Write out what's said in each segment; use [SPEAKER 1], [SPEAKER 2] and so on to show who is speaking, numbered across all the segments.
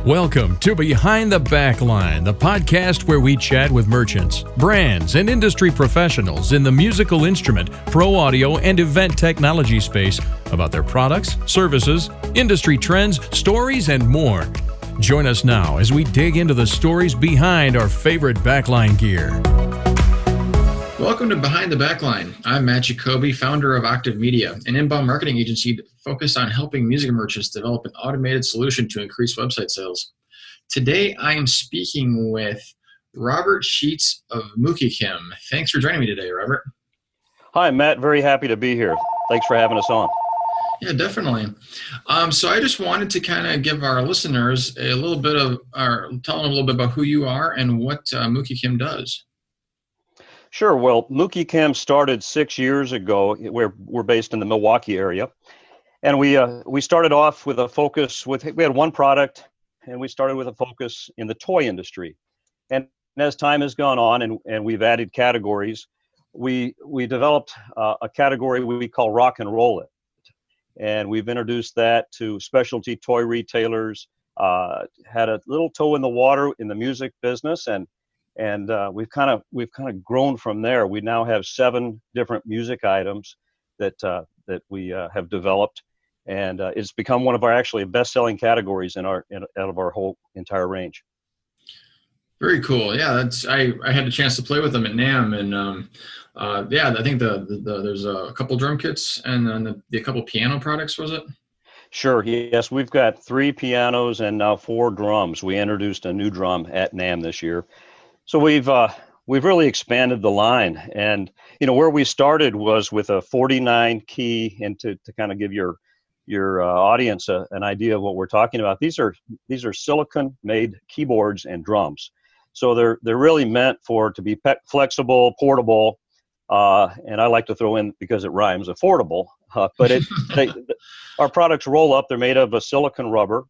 [SPEAKER 1] Welcome to Behind the Backline, the podcast where we chat with merchants, brands, and industry professionals in the musical instrument, pro audio, and event technology space about their products, services, industry trends, stories, and more. Join us now as we dig into the stories behind our favorite backline gear.
[SPEAKER 2] Welcome to Behind the Backline. I'm Matt Jacoby, founder of Octave Media, an inbound marketing agency focused on helping music merchants develop an automated solution to increase website sales. Today, I am speaking with Robert Sheets of Mukikim. Thanks for joining me today, Robert.
[SPEAKER 3] Hi, Matt. Very happy to be here. Thanks for having us on.
[SPEAKER 2] Yeah, definitely. So I just wanted to kind of give our listeners a little bit of, or tell them a little bit about who you are and what Mukikim does.
[SPEAKER 3] Sure. Well, Mukikim started 6 years ago. We're based in the Milwaukee area. And we started off with a focus we had one product, and we started with a focus in the toy industry. And as time has gone on and we've added categories, we developed a category we call rock and roll it. And we've introduced that to specialty toy retailers, had a little toe in the water in the music business, and we've kind of grown from there. We now have 7 different music items that we have developed, and it's become one of our actually best-selling categories out of our whole entire range.
[SPEAKER 2] Very cool. Yeah, I had the chance to play with them at NAMM, and I think there's a couple drum kits and then a couple piano products. Was it?
[SPEAKER 3] Sure. Yes, we've got 3 pianos and now 4 drums. We introduced a new drum at NAMM this year. So we've really expanded the line, and where we started was with a 49 key, and to kind of give your audience an idea of what we're talking about. These are silicone made keyboards and drums, so they're really meant to be flexible, portable, and I like to throw in, because it rhymes, affordable. But our products roll up. They're made of a silicone rubber,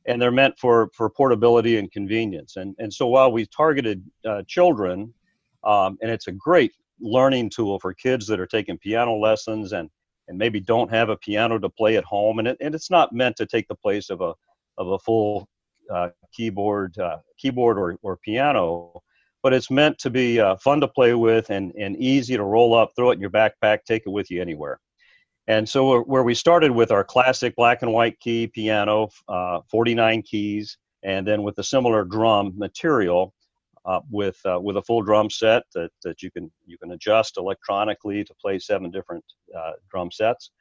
[SPEAKER 3] and they're meant for portability and convenience. And so while we targeted children, and it's a great learning tool for kids that are taking piano lessons and maybe don't have a piano to play at home, and it's not meant to take the place of a full keyboard or piano, but it's meant to be fun to play with and easy to roll up, throw it in your backpack, take it with you anywhere. And so where we started with our classic black and white key piano, 49 keys, and then with a similar drum material, with a full drum set that you can adjust electronically to play 7 different drum sets.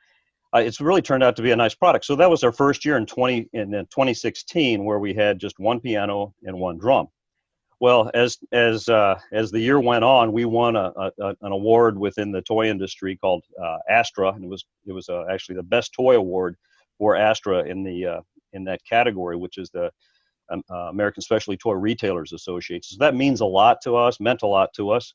[SPEAKER 3] It's really turned out to be a nice product. So that was our first year in 2016, where we had just 1 piano and 1 drum. Well, as the year went on, we won an award within the toy industry called Astra, and it was actually the best toy award for Astra in that category, which is the American Specialty Toy Retailers Association. So that meant a lot to us.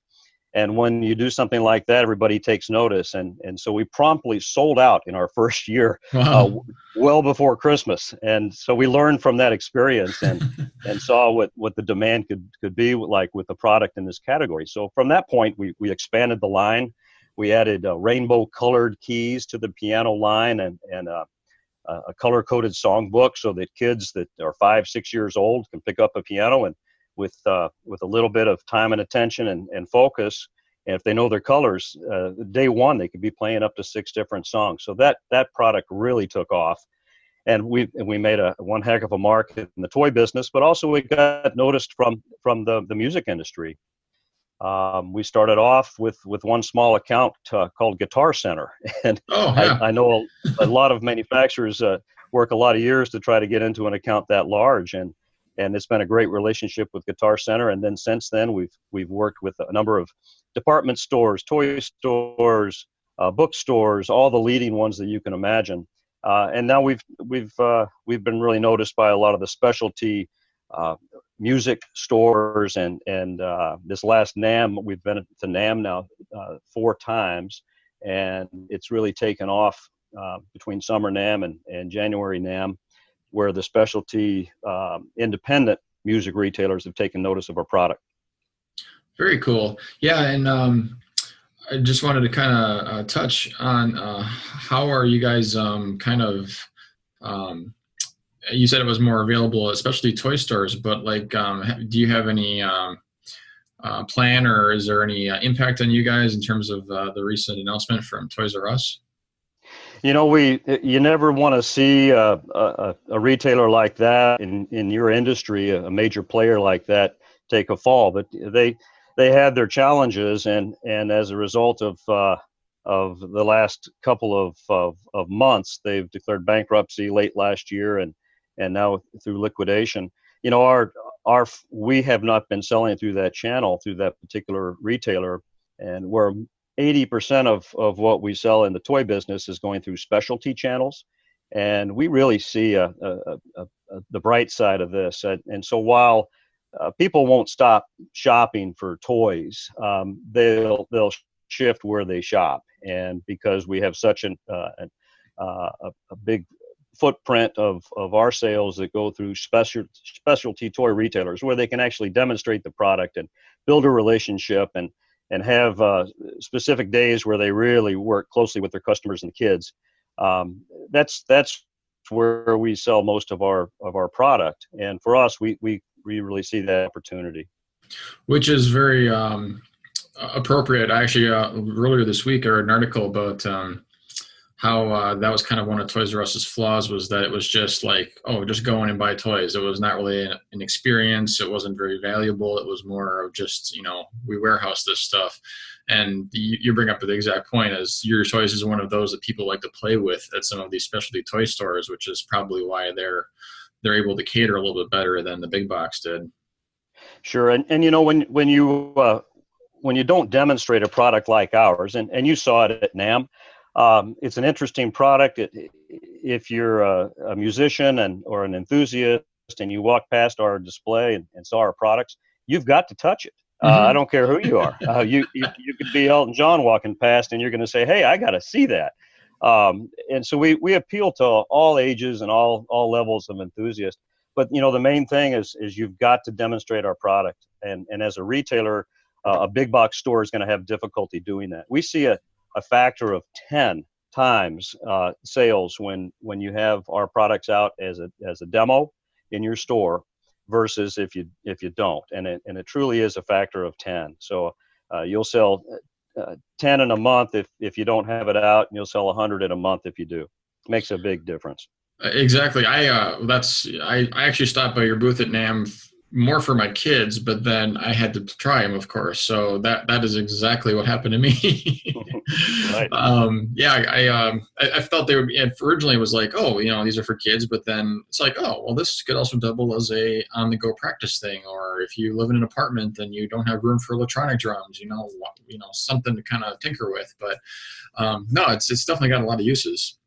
[SPEAKER 3] And when you do something like that, everybody takes notice. And so we promptly sold out in our first year,
[SPEAKER 2] wow.
[SPEAKER 3] Well before Christmas. And so we learned from that experience and saw what the demand could be like with the product in this category. So from that point, we expanded the line. We added rainbow colored keys to the piano line and a color-coded songbook, so that kids that are 5-6 years old can pick up a piano and with a little bit of time and attention and focus, and if they know their colors, day one they could be playing up to 6 different songs. So that product really took off, and we made one heck of a mark in the toy business, but also we got noticed from the music industry. We started off with one small account called Guitar Center, and I know a lot of manufacturers work a lot of years to try to get into an account that large, and it's been a great relationship with Guitar Center. And then since then, we've worked with a number of department stores, toy stores, bookstores, all the leading ones that you can imagine. And now we've been really noticed by a lot of the specialty music stores, and this last NAMM, we've been to NAMM now 4 times, and it's really taken off between summer NAMM and January NAMM, where the specialty independent music retailers have taken notice of our product.
[SPEAKER 2] Very cool. Yeah, and I just wanted to kind of touch on how are you guys kind of you said it was more available, especially toy stores, but like, do you have any plan, or is there any impact on you guys in terms of the recent announcement from Toys R Us?
[SPEAKER 3] You never want to see a retailer like that in your industry, a major player like that, take a fall. But they had their challenges, and as a result of the last couple of months, they've declared bankruptcy late last year, and now through liquidation. We have not been selling through that channel, through that particular retailer, and we're 80% of what we sell in the toy business is going through specialty channels. And we really see the bright side of this. And so while people won't stop shopping for toys, they'll shift where they shop. And because we have such a big footprint of our sales that go through specialty toy retailers, where they can actually demonstrate the product and build a relationship and have specific days where they really work closely with their customers and kids. That's where we sell most of our product. And for us, we really see that opportunity.
[SPEAKER 2] Which is very appropriate. I actually, earlier this week, I read an article about how that was kind of one of Toys R Us's flaws, was that it was just like, oh, just go in and buy toys. It was not really an experience. It wasn't very valuable. It was more of just, we warehouse this stuff. And you bring up the exact point, as your toys is one of those that people like to play with at some of these specialty toy stores, which is probably why they're able to cater a little bit better than the big box did.
[SPEAKER 3] Sure. And when you don't demonstrate a product like ours, and you saw it at NAMM, it's an interesting product. If you're a musician or an enthusiast and you walk past our display and saw our products, you've got to touch it. I don't care who you are. You could be Elton John walking past and you're going to say, hey, I got to see that. And so we appeal to all ages and all levels of enthusiasts. But, the main thing is you've got to demonstrate our product. And as a retailer, a big box store is going to have difficulty doing that. We see a factor of 10 times sales when you have our products out as a demo in your store versus if you don't, and it truly is a factor of 10. So you'll sell 10 in a month if you don't have it out, and you'll sell 100 in a month if you do. It makes a big difference.
[SPEAKER 2] Exactly. I actually stopped by your booth at NAMM more for my kids, but then I had to try them, of course. So that is exactly what happened to me.
[SPEAKER 3] Right.
[SPEAKER 2] I felt they would be, originally it was like, oh, these are for kids, but then it's like, oh, well, this could also double as a on-the-go practice thing. Or if you live in an apartment and you don't have room for electronic drums, something to kind of tinker with. But no, it's definitely got a lot of uses.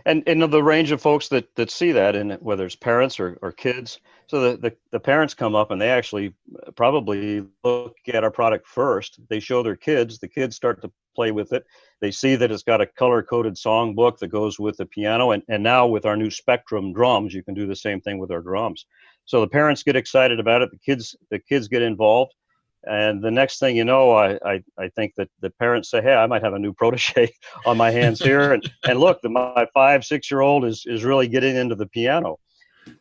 [SPEAKER 3] And the range of folks that see that, and whether it's parents or kids. So the parents come up and they actually probably look at our product first. They show their kids. The kids start to play with it. They see that it's got a color-coded song book that goes with the piano. And now with our new Spectrum drums, you can do the same thing with our drums. So the parents get excited about it. The kids get involved. And the next thing you know, I think that the parents say, hey, I might have a new protege on my hands here. And look, my 5-6-year-old is really getting into the piano.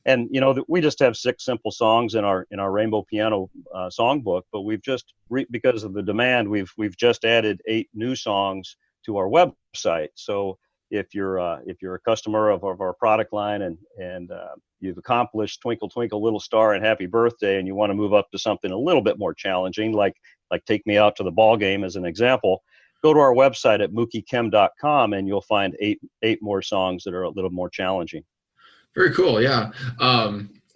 [SPEAKER 3] And, we just have 6 simple songs in our Rainbow Piano songbook, but we've just, because of the demand, we've just added 8 new songs to our website. So if you're a customer of our product line and you've accomplished Twinkle Twinkle Little Star and Happy Birthday, and you want to move up to something a little bit more challenging, like Take Me Out to the Ball Game as an example, go to our website at mukikim.com and you'll find 8 more songs that are a little more challenging.
[SPEAKER 2] Very cool. Yeah.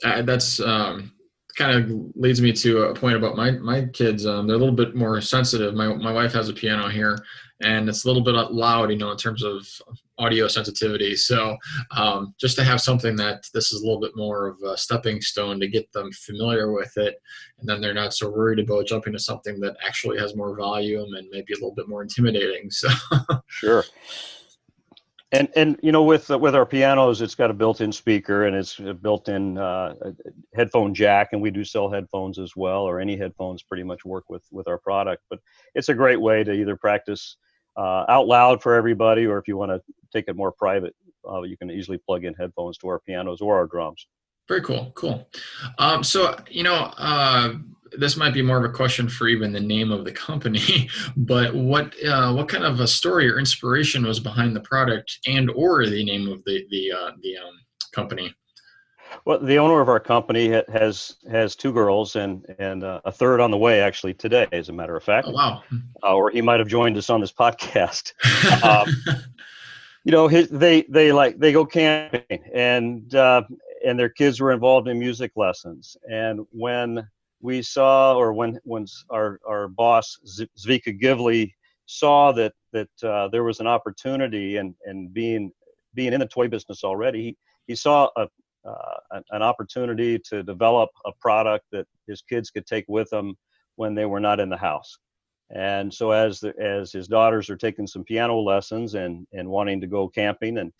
[SPEAKER 2] That's kind of leads me to a point about my kids. They're a little bit more sensitive. My wife has a piano here, and it's a little bit loud, in terms of audio sensitivity. So just to have something that this is a little bit more of a stepping stone to get them familiar with it, and then they're not so worried about jumping to something that actually has more volume and maybe a little bit more intimidating. So
[SPEAKER 3] Sure. And with our pianos, it's got a built-in speaker and it's a built-in headphone jack, and we do sell headphones as well, or any headphones pretty much work with our product. But it's a great way to either practice out loud for everybody, or if you want to take it more private, you can easily plug in headphones to our pianos or our drums.
[SPEAKER 2] Very cool. Cool. So, this might be more of a question for even the name of the company, but what kind of a story or inspiration was behind the product and or the name of the company?
[SPEAKER 3] Well, the owner of our company has two girls and a third on the way actually today, as a matter of fact.
[SPEAKER 2] Oh, wow.
[SPEAKER 3] Or he might have joined us on this podcast. They go camping and their kids were involved in music lessons. And when we saw, or when our boss Zvika Givley saw that there was an opportunity and being in the toy business already, he saw an opportunity to develop a product that his kids could take with them when they were not in the house. And so as his daughters are taking some piano lessons and wanting to go camping, and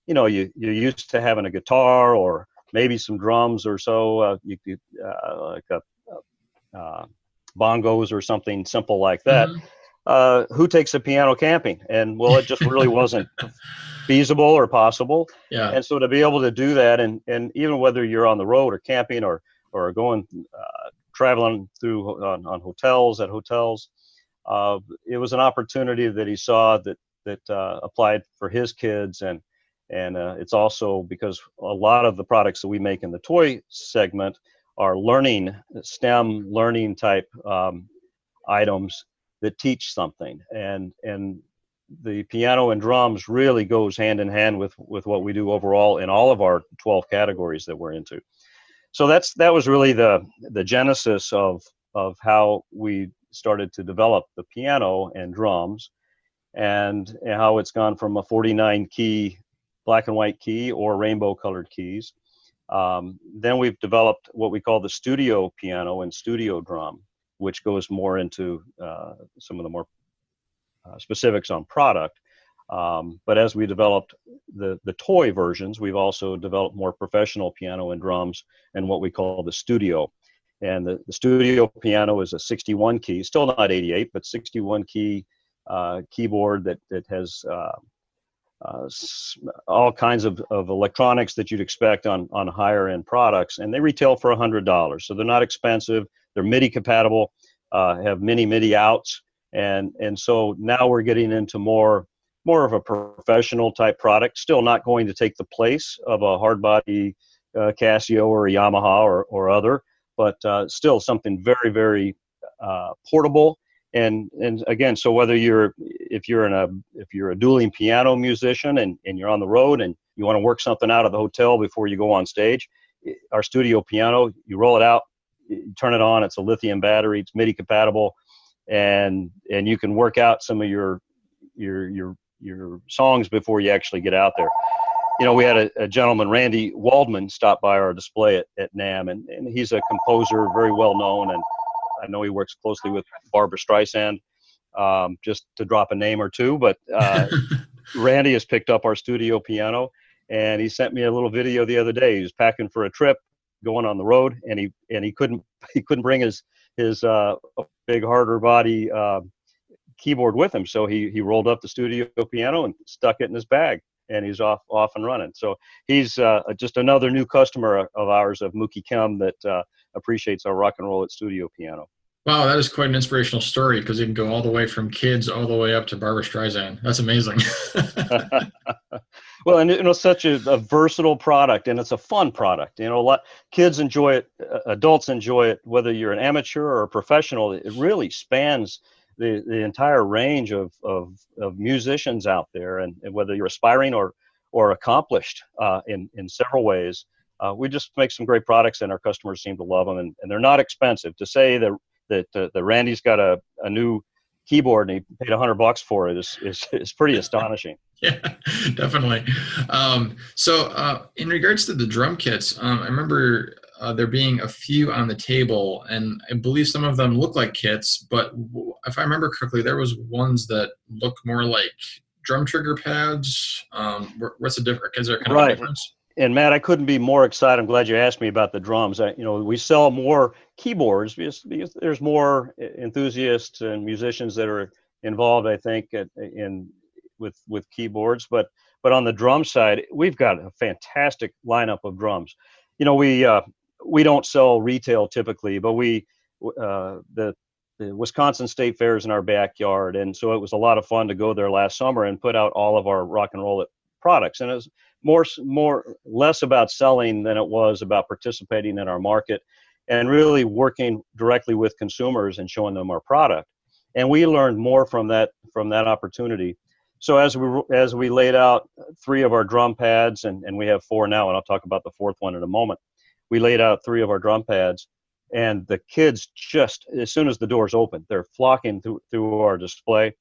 [SPEAKER 3] you're used to having a guitar or maybe some drums or so, you could bongos or something simple like that. Mm-hmm. Who takes a piano camping? And well, it just really wasn't feasible or possible.
[SPEAKER 2] Yeah.
[SPEAKER 3] And so to be able to do that, and even whether you're on the road or camping or going traveling through on hotels, it was an opportunity that he saw that applied for his kids, and it's also because a lot of the products that we make in the toy segment are STEM learning type items that teach something, and the piano and drums really goes hand in hand with what we do overall in all of our 12 categories that we're into. So that was really the genesis of how we started to develop the piano and drums, and how it's gone from a 49 key black and white key or rainbow colored keys. Then we've developed what we call the studio piano and studio drum, which goes more into some of the more specifics on product. But as we developed the toy versions, we've also developed more professional piano and drums and what we call the studio. And the studio piano is a 61 key, still not 88, but 61 key keyboard that has all kinds of electronics that you'd expect on higher end products. And they retail for $100. So they're not expensive. They're MIDI compatible, have many MIDI outs. And so now we're getting into more of a professional type product, still not going to take the place of a hard body Casio or a Yamaha or other, but still something very, very portable. And again, so whether if you're a dueling piano musician and you're on the road and you want to work something out of the hotel before you go on stage, our studio piano, you roll it out, you turn it on, it's a lithium battery, it's MIDI compatible, and you can work out some of your songs before you actually get out there. We had a gentleman, Randy Waldman, stop by our display at NAMM, and he's a composer, very well known, and I know he works closely with Barbara Streisand, just to drop a name or two, but Randy has picked up our studio piano, and he sent me a little video the other day. He was packing for a trip, going on the road, and he couldn't bring his big harder body keyboard with him, so he rolled up the studio piano and stuck it in his bag, and he's off and running. So he's just another new customer of ours, of Mukikim, that appreciates our rock and roll at studio piano.
[SPEAKER 2] Wow, that is quite an inspirational story, because it can go all the way from kids all the way up to Barbara Streisand. That's amazing.
[SPEAKER 3] Well, and it's such a versatile product, and it's a fun product. A lot kids enjoy it, adults enjoy it, whether you're an amateur or a professional. It really spans the entire range of musicians out there, and whether you're aspiring or accomplished in several ways. We just make some great products, and our customers seem to love them, and they're not expensive. To say that Randy's got a new keyboard and he paid $100 for it is pretty astonishing.
[SPEAKER 2] Yeah, definitely. So in regards to the drum kits, I remember there being a few on the table, and I believe some of them look like kits, but if I remember correctly, there was ones that look more like drum trigger pads. What's the difference? Is there kind of a difference?
[SPEAKER 3] And Matt, I couldn't be more excited. I'm glad you asked me about the drums. We sell more keyboards because there's more enthusiasts and musicians that are involved, I think, with keyboards. But But on the drum side, we've got a fantastic lineup of drums. You know, we don't sell retail typically, but the Wisconsin State Fair is in our backyard, and so it was a lot of fun to go there last summer and put out all of our rock and roll products. And it was less about selling than it was about participating in our market and really working directly with consumers and showing them our product. And we learned more from that opportunity. So as we laid out 3 of our drum pads, and we have 4 now, and I'll talk about the 4th one in a moment. We laid out 3 of our drum pads, and the kids just, as soon as the doors open, they're flocking through our display.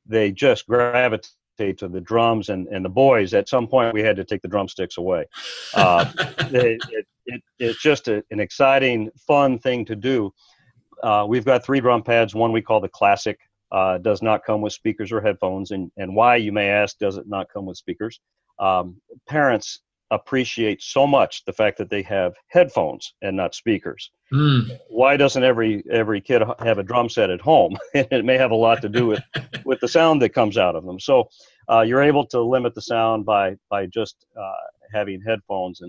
[SPEAKER 3] They just gravitate to the drums, and the boys, at some point, we had to take the drumsticks away. It's just an exciting, fun thing to do. We've got 3 drum pads. One we call the Classic. Does not come with speakers or headphones. And why, you may ask, does it not come with speakers? Parents appreciate so much the fact that they have headphones and not speakers. Why doesn't every kid have a drum set at home? It may have a lot to do with the sound that comes out of them. So you're able to limit the sound by just having headphones,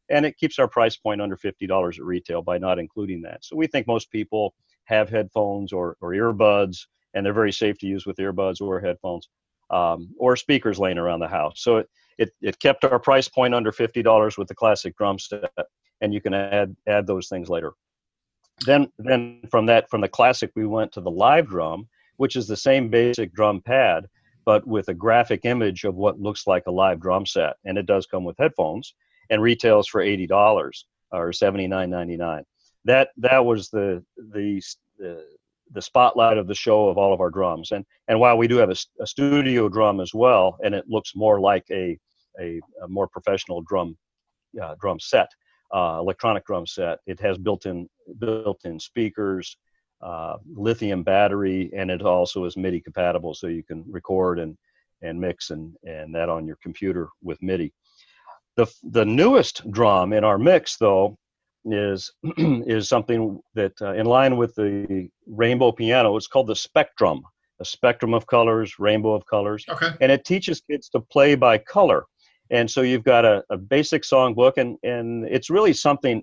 [SPEAKER 3] and it keeps our price point under $50 at retail by not including that. So we think most people have headphones or earbuds, and they're very safe to use with earbuds or headphones, or speakers laying around the house. So it kept our price point under $50 with the Classic drum set, and you can add those things later. Then from the Classic, we went to the Live Drum, which is the same basic drum pad, but with a graphic image of what looks like a live drum set. And it does come with headphones, and retails for $80 or $79.99. That was the spotlight of the show of all of our drums. And while we do have a studio drum as well, and it looks more like a more professional drum set, electronic drum set, it has built-in speakers, lithium battery, and it also is MIDI compatible, so you can record and mix and that on your computer with MIDI. The newest drum in our mix, though, is something that in line with the rainbow piano. It's called the Spectrum, a spectrum of colors, rainbow of colors.
[SPEAKER 2] Okay.
[SPEAKER 3] And it teaches kids to play by color. And so you've got a basic songbook, and it's really something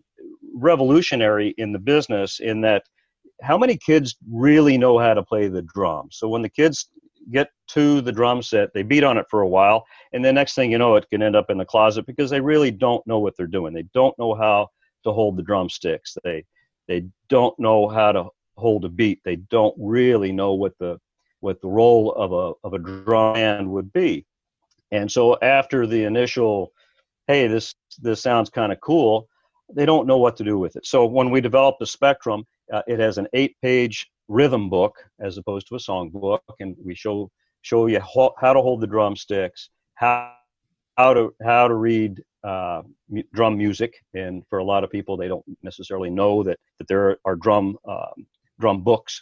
[SPEAKER 3] revolutionary in the business, in that how many kids really know how to play the drums? So when the kids get to the drum set, they beat on it for a while, and the next thing you know, it can end up in the closet because they really don't know what they're doing. They don't know how to hold the drumsticks. They don't know how to hold a beat. They don't really know what the role of a drum band would be. And so after the initial, hey, this sounds kind of cool, they don't know what to do with it. So when we developed the Spectrum, it has an 8-page rhythm book as opposed to a song book, and we show you how to hold the drumsticks, how to read drum music. And for a lot of people, they don't necessarily know that there are drum books,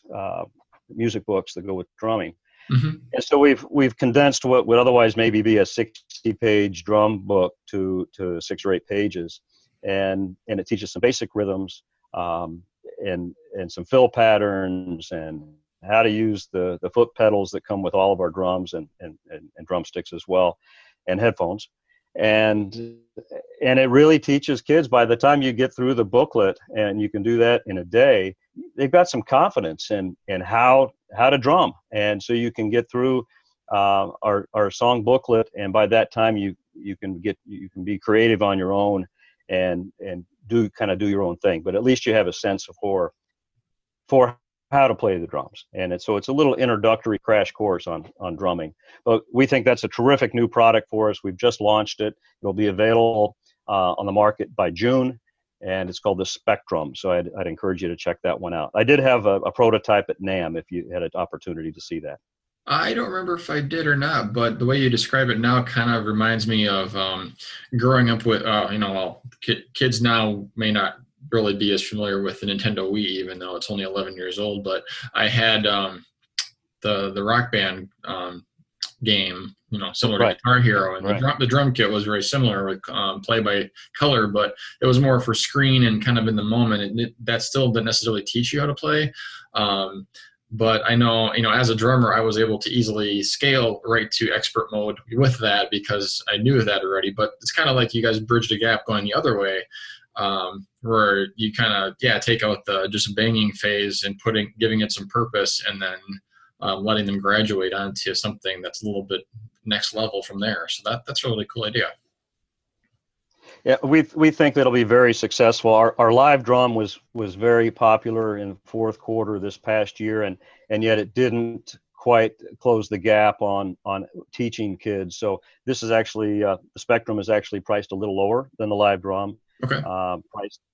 [SPEAKER 3] music books that go with drumming. Mm-hmm. And so we've condensed what would otherwise maybe be a 60-page drum book to 6 or 8 pages, and it teaches some basic rhythms, and some fill patterns, and how to use the foot pedals that come with all of our drums, and drumsticks as well, and headphones. And it really teaches kids, by the time you get through the booklet, and you can do that in a day, they've got some confidence in how to drum. And so you can get through our song booklet, and by that time you can be creative on your own and do your own thing. But at least you have a sense for how to play the drums. And so it's a little introductory crash course on drumming. But we think that's a terrific new product for us. We've just launched it. It'll be available on the market by June, and it's called the Spectrum. So I'd encourage you to check that one out. I did have a prototype at NAMM, if you had an opportunity to see that.
[SPEAKER 2] I don't remember if I did or not, but the way you describe it now kind of reminds me of growing up with, kids now may not really be as familiar with the Nintendo Wii, even though it's only 11 years old. But I had the Rock Band game, similar to Guitar Hero, and the drum kit was very similar with play by color, but it was more for screen and kind of in the moment. And that still didn't necessarily teach you how to play. But I know, as a drummer, I was able to easily scale right to expert mode with that because I knew that already. But it's kind of like you guys bridged a gap going the other way, where you kind of, take out the just banging phase and giving it some purpose, and then letting them graduate onto something that's a little bit next level from there. So that's a really cool idea.
[SPEAKER 3] Yeah, we think that'll be very successful. Our live drum was very popular in fourth quarter this past year, and yet it didn't quite close the gap on teaching kids. So this is actually the Spectrum is actually priced a little lower than the live drum.
[SPEAKER 2] Okay.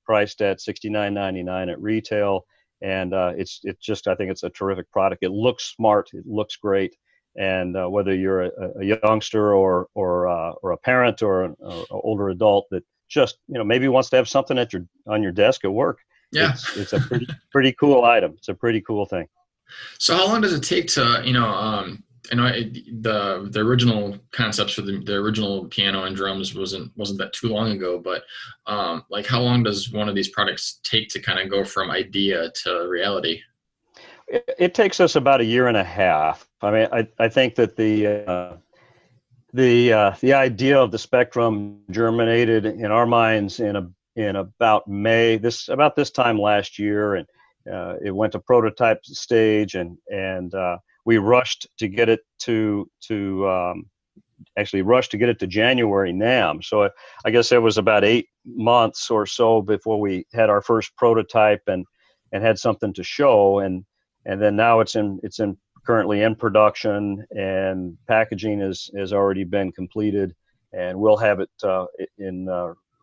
[SPEAKER 3] Priced at $69.99 at retail, and it's just, I think it's a terrific product. It looks smart, it looks great. And whether you're a youngster or a parent or an older adult that just maybe wants to have something on your desk at work, it's a pretty cool item. It's a pretty cool thing.
[SPEAKER 2] So how long does it take to I know the original concepts for the original piano and drums wasn't that too long ago, but like how long does one of these products take to kind of go from idea to reality?
[SPEAKER 3] It takes us about a year and a half. I mean, I think that the idea of the Spectrum germinated in our minds in about May, about this time last year, and it went to prototype stage, and we rushed to get it to January NAMM. So I guess it was about 8 months or so before we had our first prototype and had something to show, and then now it's currently in production, and packaging has already been completed, and we'll have it in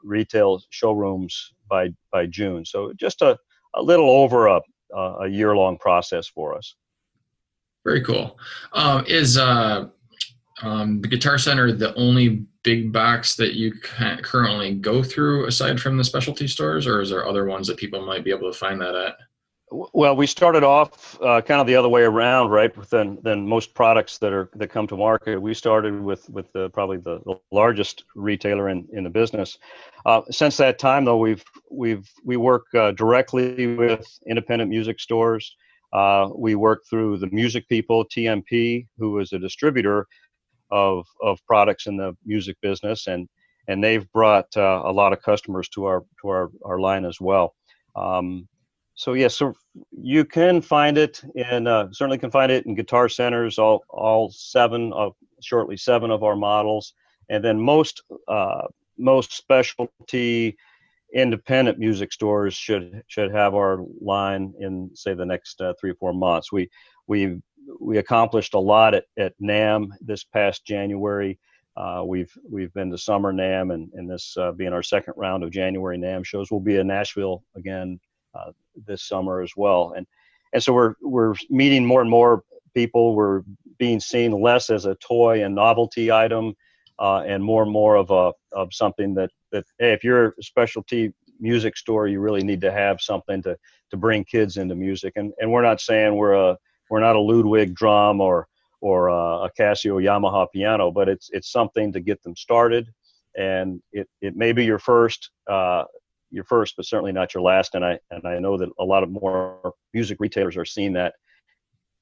[SPEAKER 3] retail showrooms by June. So just a little over a year-long process for us.
[SPEAKER 2] Very cool. Is the Guitar Center the only big box that you currently go through aside from the specialty stores, or is there other ones that people might be able to find that at?
[SPEAKER 3] Well, we started off kind of the other way around, right? Than most products that come to market. We started with probably the largest retailer in the business. Since that time, though, we work directly with independent music stores. We work through the Music People, TMP, who is a distributor of products in the music business, and they've brought a lot of customers to our line as well. So yes, so you can find it certainly can find it in Guitar Centers, all shortly seven of our models, and then most specialty independent music stores should have our line in, say, the next 3 or 4 months. We accomplished a lot at NAMM this past January. We've been to Summer NAMM, and this being our second round of January NAMM shows. We'll be in Nashville again this summer as well, and so we're meeting more and more people. We're being seen less as a toy and novelty item, and more of something that hey, if you're a specialty music store, you really need to have something to bring kids into music. And we're not saying we're not a Ludwig drum or a Casio Yamaha piano, but it's something to get them started, and it may be your first, but certainly not your last. And I know that a lot of more music retailers are seeing that,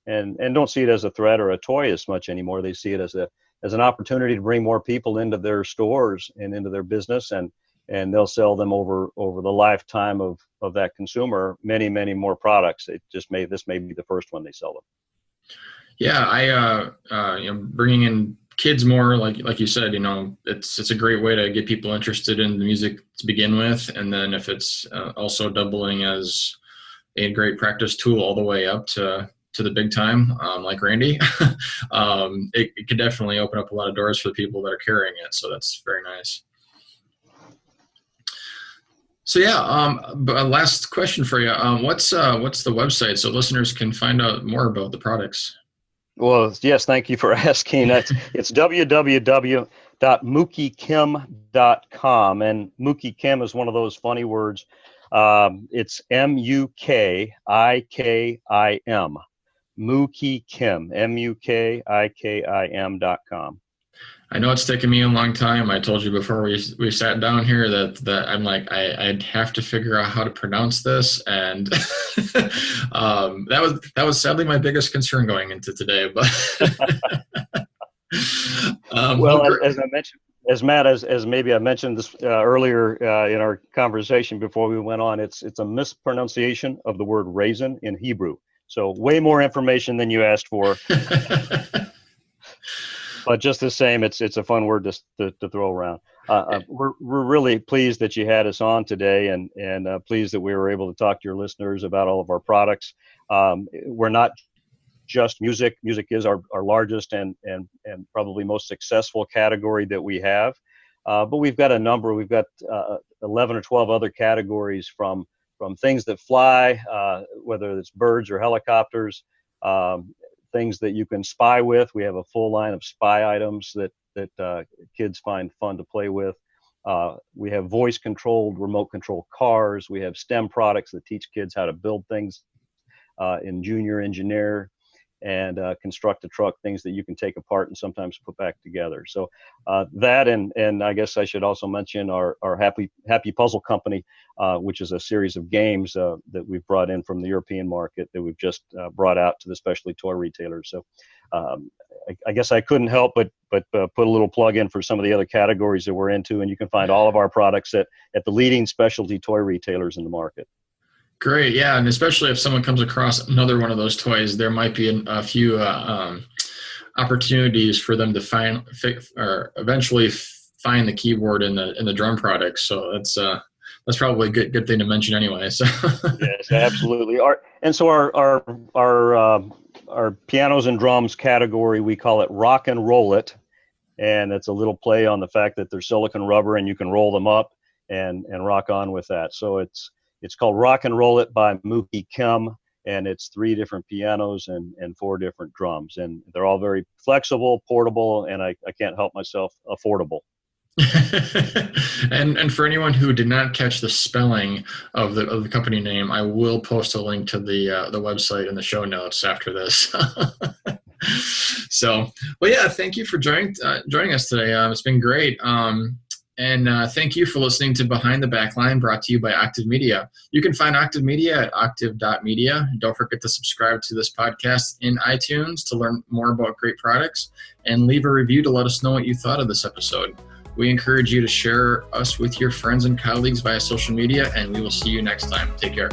[SPEAKER 3] and don't see it as a threat or a toy as much anymore. They see it as an opportunity to bring more people into their stores and into their business, and they'll sell them over the lifetime of that consumer many more products. This may be the first one they sell them.
[SPEAKER 2] Yeah, bringing in kids more, like you said, it's a great way to get people interested in the music to begin with, and then if it's also doubling as a great practice tool all the way up to the big time, like Randy, it could definitely open up a lot of doors for the people that are carrying it. So that's very nice. So yeah, but last question for you. What's the website so listeners can find out more about the products?
[SPEAKER 3] Well, yes, thank you for asking. It's www.mukikim.com, and Mukikim is one of those funny words. It's Mukikim, Mukikim, Mukikim.com.
[SPEAKER 2] I know it's taken me a long time. I told you before we sat down here that I'm like, I'd have to figure out how to pronounce this. And that was sadly my biggest concern going into today. But
[SPEAKER 3] as I mentioned, as maybe I mentioned this earlier in our conversation before we went on, it's a mispronunciation of the word raisin in Hebrew. So way more information than you asked for. But just the same, it's a fun word to throw around. We're really pleased that you had us on today, and pleased that we were able to talk to your listeners about all of our products. We're not just music. Music is our largest and probably most successful category that we have. But we've got a number. We've got 11 or 12 other categories from things that fly, whether it's birds or helicopters. Things that you can spy with. We have a full line of spy items that kids find fun to play with. We have voice-controlled, remote-controlled cars. We have STEM products that teach kids how to build things in junior engineer and construct a truck, things that you can take apart and sometimes put back together. So that and I guess I should also mention our Happy Puzzle Company, which is a series of games that we've brought in from the European market that we've just brought out to the specialty toy retailers. So I guess I couldn't help but put a little plug in for some of the other categories that we're into, and you can find all of our products at the leading specialty toy retailers in the market.
[SPEAKER 2] Great, yeah, and especially if someone comes across another one of those toys, there might be a few opportunities for them to eventually find the keyboard in the drum products. So that's probably a good thing to mention anyway. So
[SPEAKER 3] yes, absolutely. Our pianos and drums category, we call it Rock and Roll It, and it's a little play on the fact that they're silicone rubber and you can roll them up and rock on with that. So it's called Rock and Roll It by Mukikim, and it's 3 different pianos and 4 different drums. And they're all very flexible, portable, and I can't help myself, affordable.
[SPEAKER 2] and for anyone who did not catch the spelling of the company name, I will post a link to the website in the show notes after this. So, well, yeah, thank you for joining us today. It's been great. And thank you for listening to Behind the Backline, brought to you by Octave Media. You can find Octave Media at octave.media. Don't forget to subscribe to this podcast in iTunes to learn more about great products, and leave a review to let us know what you thought of this episode. We encourage you to share us with your friends and colleagues via social media, and we will see you next time. Take care.